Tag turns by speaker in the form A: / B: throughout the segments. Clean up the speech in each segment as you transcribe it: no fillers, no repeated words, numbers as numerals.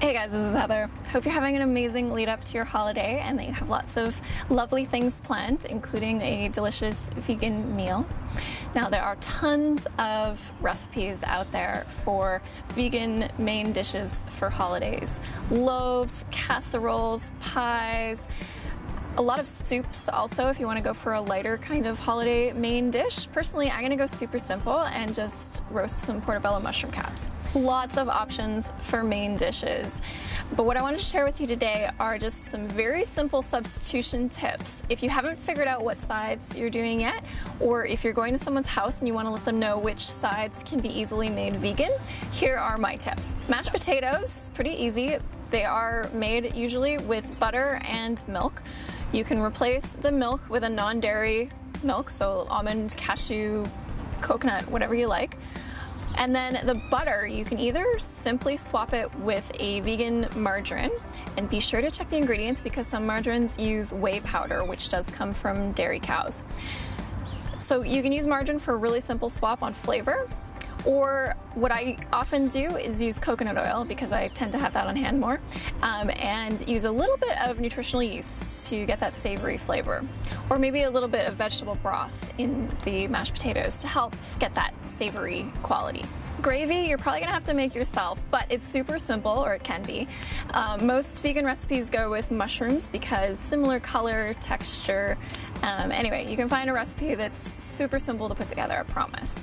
A: Hey guys, this is Heather. Hope you're having an amazing lead up to your holiday and that you have lots of lovely things planned, including a delicious vegan meal. Now, there are tons of recipes out there for vegan main dishes for holidays. Loaves, casseroles, pies, a lot of soups also if you want to go for a lighter kind of holiday main dish. Personally, I'm going to go super simple and just roast some portobello mushroom caps. Lots of options for main dishes. But what I want to share with you today are just some very simple substitution tips. If you haven't figured out what sides you're doing yet, or if you're going to someone's house and you want to let them know which sides can be easily made vegan, here are my tips. Mashed potatoes, pretty easy. They are made usually with butter and milk. You can replace the milk with a non-dairy milk, so almond, cashew, coconut, whatever you like. And then the butter, you can either simply swap it with a vegan margarine, and be sure to check the ingredients because some margarines use whey powder, which does come from dairy cows. So you can use margarine for a really simple swap on flavor. Or what I often do is use coconut oil because I tend to have that on hand more, and use a little bit of nutritional yeast to get that savory flavor. Or maybe a little bit of vegetable broth in the mashed potatoes to help get that savory quality. Gravy, you're probably gonna have to make yourself, but it's super simple, or it can be. Most vegan recipes go with mushrooms because similar color, texture. Anyway, you can find a recipe that's super simple to put together, I promise.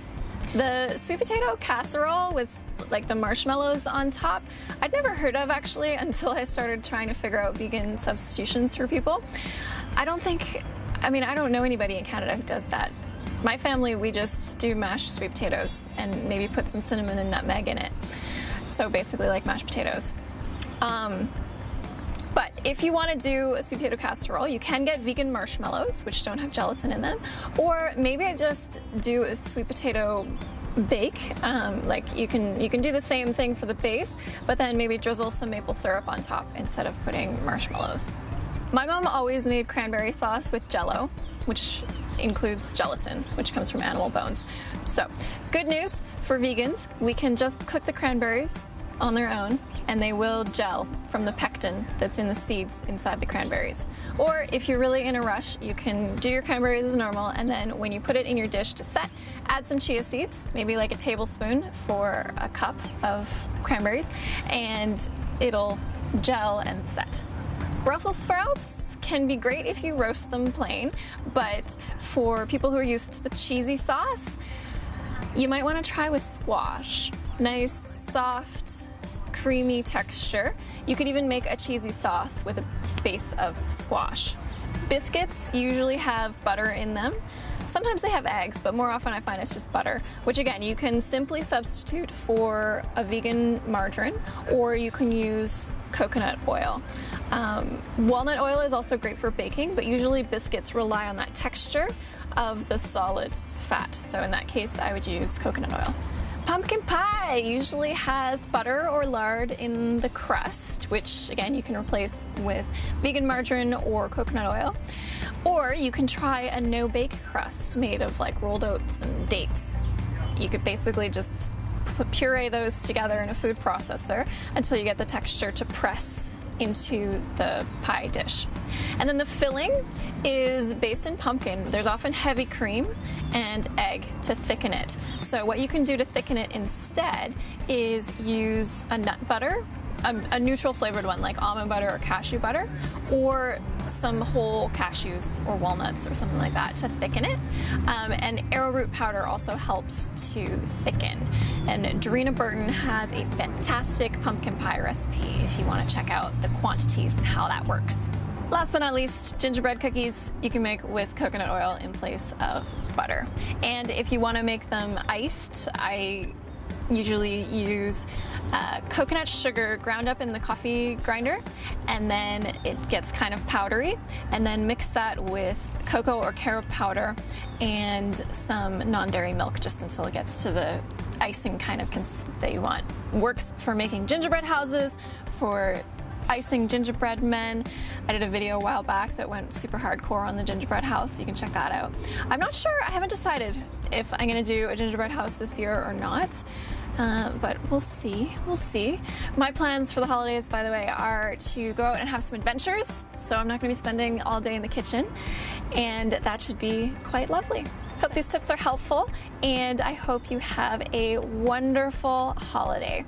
A: The sweet potato casserole with like the marshmallows on top, I'd never heard of actually until I started trying to figure out vegan substitutions for people. I don't know anybody in Canada who does that. My family, we just do mashed sweet potatoes and maybe put some cinnamon and nutmeg in it. So basically like mashed potatoes. But if you want to do a sweet potato casserole, you can get vegan marshmallows, which don't have gelatin in them, or maybe I just do a sweet potato bake. Like you can do the same thing for the base, but then maybe drizzle some maple syrup on top instead of putting marshmallows. My mom always made cranberry sauce with Jell-O, which includes gelatin, which comes from animal bones. So, good news for vegans, we can just cook the cranberries on their own and they will gel from the pectin that's in the seeds inside the cranberries. Or if you're really in a rush, you can do your cranberries as normal, and then when you put it in your dish to set, add some chia seeds, maybe like a tablespoon for a cup of cranberries, and it'll gel and set. Brussels sprouts can be great if you roast them plain, but for people who are used to the cheesy sauce, you might want to try with squash. Nice, soft, creamy texture. You could even make a cheesy sauce with a base of squash. Biscuits usually have butter in them. Sometimes they have eggs, but more often I find it's just butter, which again, you can simply substitute for a vegan margarine, or you can use coconut oil. Walnut oil is also great for baking, but usually biscuits rely on that texture of the solid fat. So in that case, I would use coconut oil. Pumpkin pie usually has butter or lard in the crust, which again, you can replace with vegan margarine or coconut oil. Or you can try a no-bake crust made of like rolled oats and dates. You could basically just puree those together in a food processor until you get the texture to press into the pie dish. And then the filling is based in pumpkin. There's often heavy cream and egg to thicken it. So what you can do to thicken it instead is use a nut butter, a neutral flavored one like almond butter or cashew butter, or some whole cashews or walnuts or something like that to thicken it. And arrowroot powder also helps to thicken. And Dorena Burton has a fantastic pumpkin pie recipe if you want to check out the quantities and how that works. Last but not least, gingerbread cookies you can make with coconut oil in place of butter. And if you want to make them iced, I usually use coconut sugar ground up in the coffee grinder, and then it gets kind of powdery, and then mix that with cocoa or carob powder and some non-dairy milk just until it gets to the icing kind of consistency that you want. Works for making gingerbread houses, for icing gingerbread men. I did a video a while back that went super hardcore on the gingerbread house. You can check that out. I'm not sure, I haven't decided if I'm gonna do a gingerbread house this year or not. but we'll see. We'll see. My plans for the holidays, by the way, are to go out and have some adventures. So I'm not going to be spending all day in the kitchen, and that should be quite lovely. Hope these tips are helpful, and I hope you have a wonderful holiday.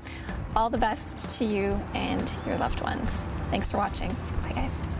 A: All the best to you and your loved ones. Thanks for watching. Bye, guys.